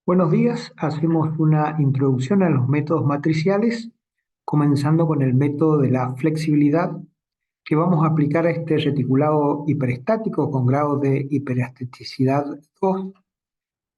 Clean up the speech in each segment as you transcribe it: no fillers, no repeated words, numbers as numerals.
Buenos días, hacemos una introducción a los métodos matriciales, comenzando con el método de la flexibilidad que vamos a aplicar a este reticulado hiperestático con grado de hiperestaticidad 2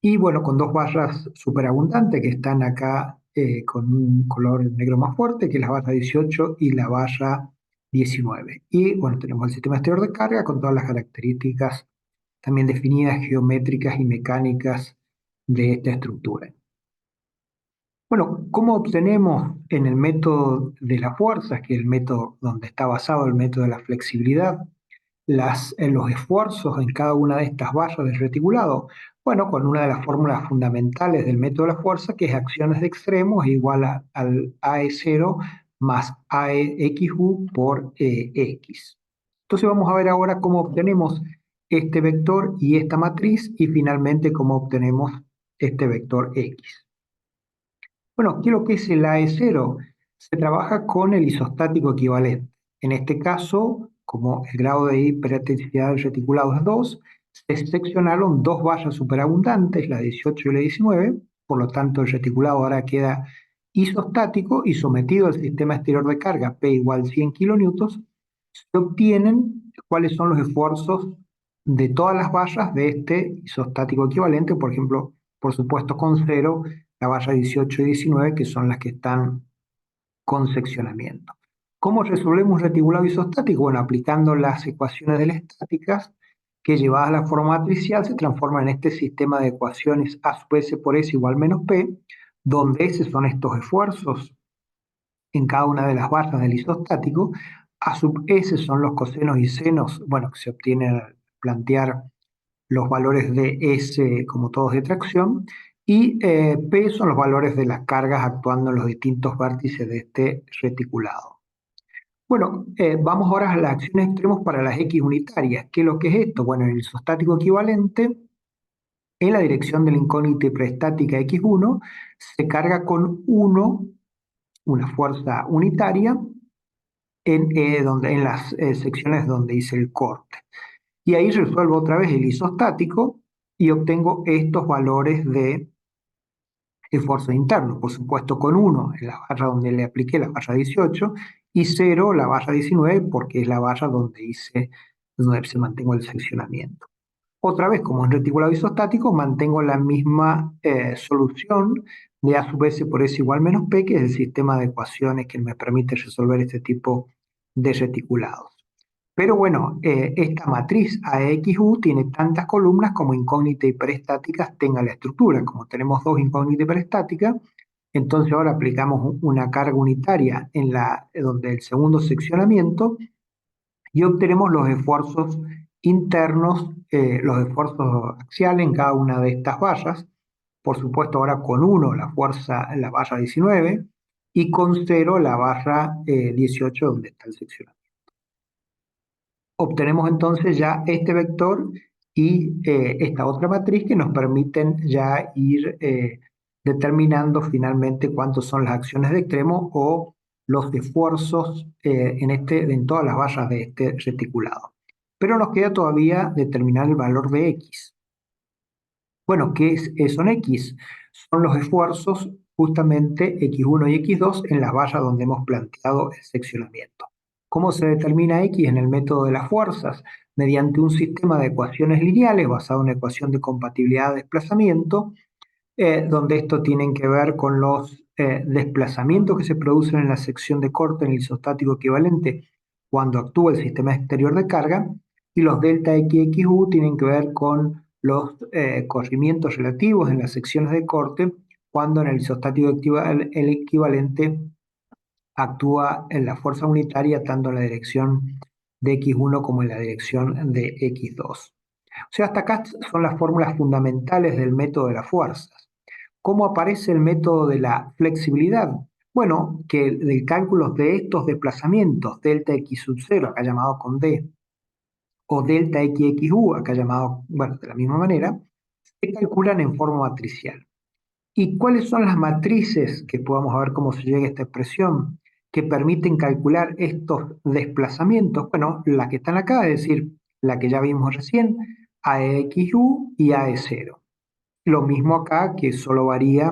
y bueno, con dos barras superabundantes que están acá con un color negro más fuerte, que es la barra 18 y la barra 19. Y bueno, tenemos el sistema exterior de carga con todas las características también definidas, geométricas y mecánicas de esta estructura. Bueno, ¿cómo obtenemos en el método de las fuerzas, que es el método donde está basado el método de la flexibilidad, los esfuerzos en cada una de estas barras del reticulado? Bueno, con una de las fórmulas fundamentales del método de la fuerza, que es acciones de extremos igual al AE0 más AEXU por X. Entonces vamos a ver ahora cómo obtenemos este vector y esta matriz y finalmente cómo obtenemos este vector X. Bueno, ¿qué es lo que es el AE0? Se trabaja con el isostático equivalente. En este caso, como el grado de hiperestaticidad del reticulado es 2, se seccionaron dos vallas superabundantes, la 18 y la 19, por lo tanto el reticulado ahora queda isostático y sometido al sistema exterior de carga P igual 100 kilonewtons, se obtienen cuáles son los esfuerzos de todas las vallas de este isostático equivalente, por ejemplo, por supuesto con cero, la barra 18 y 19, que son las que están con seccionamiento. ¿Cómo resolvemos un reticulado isostático? Bueno, aplicando las ecuaciones de las estáticas, que llevadas a la forma matricial se transforman en este sistema de ecuaciones A sub S por S igual menos P, donde S son estos esfuerzos en cada una de las barras del isostático, A sub S son los cosenos y senos, bueno, que se obtienen al plantear los valores de S como todos de tracción, y P son los valores de las cargas actuando en los distintos vértices de este reticulado. Bueno, vamos ahora a las acciones extremos para las X unitarias. ¿Qué es lo que es esto? Bueno, el isostático equivalente en la dirección de la incógnita preestática X1 se carga con 1, una fuerza unitaria, en las secciones donde hice el corte. Y ahí resuelvo otra vez el isostático y obtengo estos valores de esfuerzo interno, por supuesto con 1 en la barra donde le apliqué la barra 18 y 0 la barra 19 porque es la barra donde se mantengo el seccionamiento. Otra vez, como en reticulado isostático, mantengo la misma solución de A sub S por S igual menos P, que es el sistema de ecuaciones que me permite resolver este tipo de reticulados. Pero bueno, esta matriz AEXU tiene tantas columnas como incógnitas hiperestáticas tenga la estructura. Como tenemos dos incógnitas hiperestáticas, entonces ahora aplicamos una carga unitaria donde el segundo seccionamiento y obtenemos los esfuerzos internos, los esfuerzos axiales en cada una de estas barras. Por supuesto, ahora con 1 la fuerza en la barra 19 y con 0 la barra 18 donde está el seccionamiento. Obtenemos entonces ya este vector y esta otra matriz que nos permiten ya ir determinando finalmente cuántos son las acciones de extremo o los esfuerzos en todas las vallas de este reticulado. Pero nos queda todavía determinar el valor de X. Bueno, son X? Son los esfuerzos justamente X1 y X2 en las vallas donde hemos planteado el seccionamiento. ¿Cómo se determina X en el método de las fuerzas? Mediante un sistema de ecuaciones lineales basado en una ecuación de compatibilidad de desplazamiento, donde esto tienen que ver con los desplazamientos que se producen en la sección de corte en el isostático equivalente cuando actúa el sistema exterior de carga, y los delta XXU tienen que ver con los corrimientos relativos en las secciones de corte cuando en el isostático el equivalente actúa en la fuerza unitaria tanto en la dirección de X1 como en la dirección de X2. O sea, hasta acá son las fórmulas fundamentales del método de las fuerzas. ¿Cómo aparece el método de la flexibilidad? Bueno, que del cálculo de estos desplazamientos, delta X sub 0, acá llamado con D, o delta XXU, acá llamado, bueno, de la misma manera, se calculan en forma matricial. ¿Y cuáles son las matrices, que podamos ver cómo se llega a esta expresión, que permiten calcular estos desplazamientos? Bueno, las que están acá, es decir, la que ya vimos recién, AEXU y AE0. Lo mismo acá, que solo varía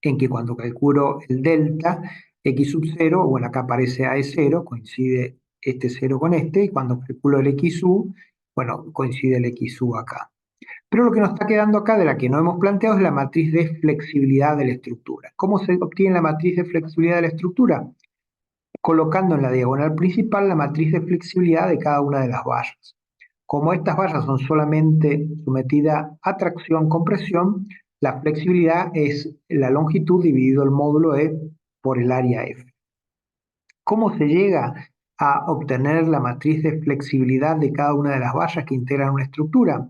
en que cuando calculo el delta, x sub 0, bueno, acá aparece a es 0, coincide este 0 con este, y cuando calculo el x sub, bueno, coincide el x sub acá. Pero lo que nos está quedando acá, de la que no hemos planteado, es la matriz de flexibilidad de la estructura. ¿Cómo se obtiene la matriz de flexibilidad de la estructura? Colocando en la diagonal principal la matriz de flexibilidad de cada una de las vallas. Como estas vallas son solamente sometidas a tracción-compresión, la flexibilidad es la longitud dividido el módulo E por el área F. ¿Cómo se llega a obtener la matriz de flexibilidad de cada una de las vallas que integran una estructura?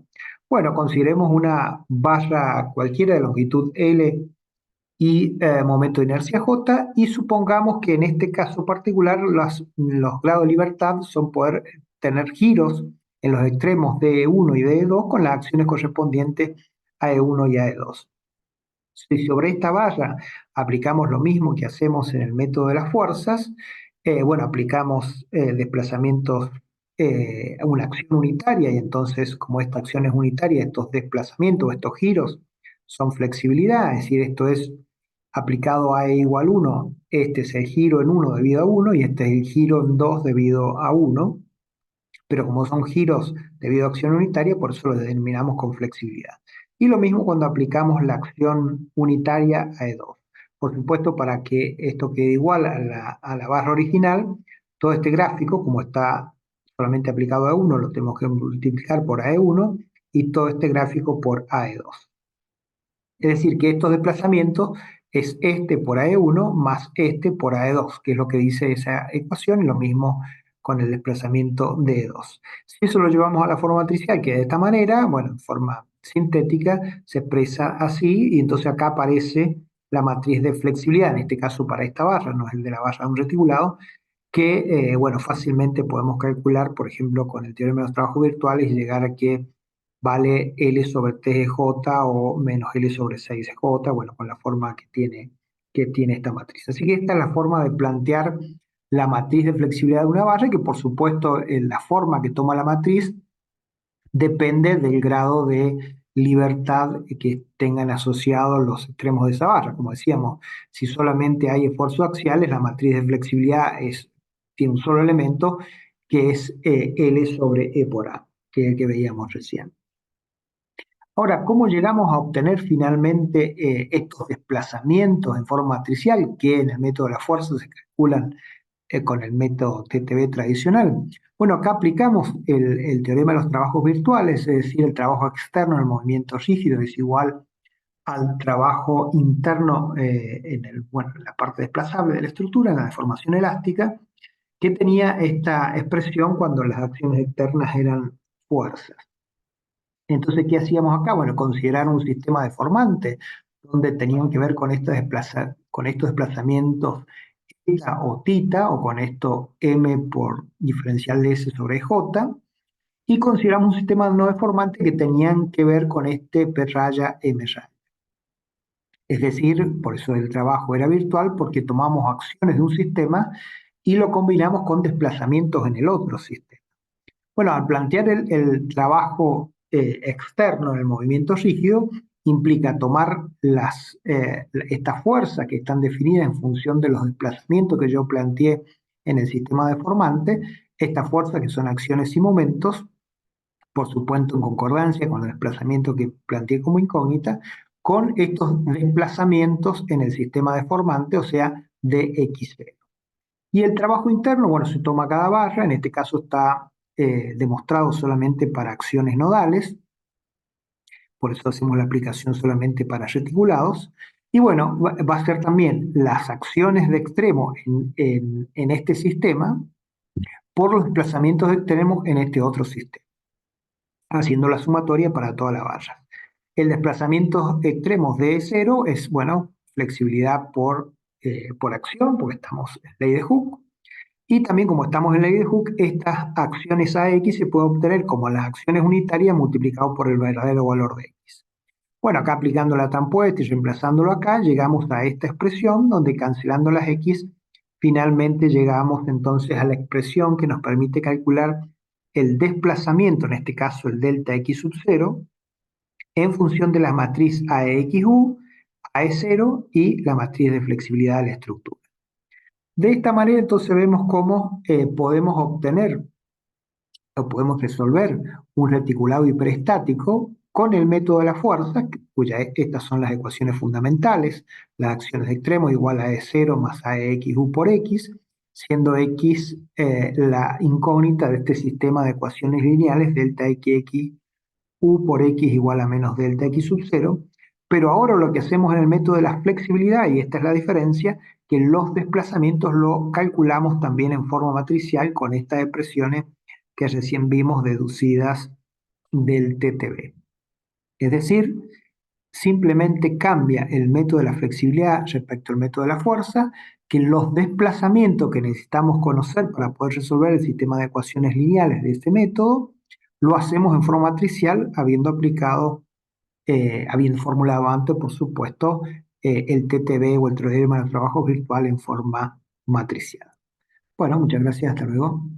Bueno, consideremos una valla cualquiera de longitud L y momento de inercia J, y supongamos que en este caso particular los grados de libertad son poder tener giros en los extremos de E1 y de E2 con las acciones correspondientes a E1 y a E2. Si sobre esta valla aplicamos lo mismo que hacemos en el método de las fuerzas, bueno, aplicamos desplazamientos, una acción unitaria, y entonces como esta acción es unitaria, estos desplazamientos, estos giros son flexibilidad, es decir, esto es aplicado a E igual 1, este es el giro en 1 debido a 1 y este es el giro en 2 debido a 1, pero como son giros debido a acción unitaria, por eso lo denominamos con flexibilidad. Y lo mismo cuando aplicamos la acción unitaria a E2. Por supuesto, para que esto quede igual a la barra original, todo este gráfico, como está solamente aplicado a E1, lo tenemos que multiplicar por AE1 y todo este gráfico por AE2. Es decir, que estos desplazamientos es este por AE1 más este por AE2, que es lo que dice esa ecuación, y lo mismo con el desplazamiento de E2. Si eso lo llevamos a la forma matricial, que de esta manera, bueno, en forma sintética, se expresa así, y entonces acá aparece la matriz de flexibilidad, en este caso para esta barra, no es el de la barra de un reticulado, que, bueno, fácilmente podemos calcular, por ejemplo, con el teorema de los trabajos virtuales y llegar a que vale L sobre 3J o menos L sobre 6J, bueno, con la forma que tiene esta matriz. Así que esta es la forma de plantear la matriz de flexibilidad de una barra, y que por supuesto en la forma que toma la matriz depende del grado de libertad que tengan asociados los extremos de esa barra. Como decíamos, si solamente hay esfuerzos axiales, la matriz de flexibilidad tiene un solo elemento, que es L sobre E por A, que es el que veíamos recién. Ahora, ¿cómo llegamos a obtener finalmente estos desplazamientos en forma matricial que en el método de la fuerza se calculan con el método TTB tradicional? Bueno, acá aplicamos el teorema de los trabajos virtuales, es decir, el trabajo externo en el movimiento rígido es igual al trabajo interno bueno, en la parte desplazable de la estructura, en la deformación elástica, que tenía esta expresión cuando las acciones externas eran fuerzas. Entonces, ¿qué hacíamos acá? Bueno, considerar un sistema deformante, donde tenían que ver con con estos desplazamientos eta o tita, o con esto m por diferencial de s sobre j, y consideramos un sistema no deformante que tenían que ver con este p raya m raya. Es decir, por eso el trabajo era virtual, porque tomamos acciones de un sistema y lo combinamos con desplazamientos en el otro sistema. Bueno, al plantear el trabajo externo en el movimiento rígido, implica tomar estas fuerzas que están definidas en función de los desplazamientos que yo planteé en el sistema deformante, estas fuerzas que son acciones y momentos, por supuesto en concordancia con el desplazamiento que planteé como incógnita, con estos desplazamientos en el sistema deformante, o sea, de x0. Y el trabajo interno, bueno, se toma cada barra, en este caso está demostrado solamente para acciones nodales, por eso hacemos la aplicación solamente para reticulados. Y bueno, va a ser también las acciones de extremo en este sistema por los desplazamientos de extremos en este otro sistema, haciendo la sumatoria para toda la barra. El desplazamiento extremos de cero es, bueno, flexibilidad por acción, porque estamos en ley de Hooke. Y también, como estamos en ley de Hooke, estas acciones AX se pueden obtener como las acciones unitarias multiplicado por el verdadero valor de X. Bueno, acá aplicando la tampuesta y reemplazándolo acá, llegamos a esta expresión donde, cancelando las X, finalmente llegamos entonces a la expresión que nos permite calcular el desplazamiento, en este caso el delta X sub 0, en función de la matriz AEXU, AE0 y la matriz de flexibilidad de la estructura. De esta manera entonces vemos cómo podemos obtener o podemos resolver un reticulado hiperestático con el método de la fuerza, estas son las ecuaciones fundamentales, las acciones de extremo igual a E0 más AEXU por X, siendo X la incógnita de este sistema de ecuaciones lineales, delta XX U por X igual a menos delta X sub 0, pero ahora lo que hacemos en el método de la flexibilidad, y esta es la diferencia, que los desplazamientos lo calculamos también en forma matricial con estas expresiones que recién vimos deducidas del TTB. Es decir, simplemente cambia el método de la flexibilidad respecto al método de la fuerza, que los desplazamientos que necesitamos conocer para poder resolver el sistema de ecuaciones lineales de este método, lo hacemos en forma matricial, habiendo formulado antes, por supuesto, el TTB o el teorema de trabajo virtual en forma matricial. Bueno, muchas gracias, hasta luego.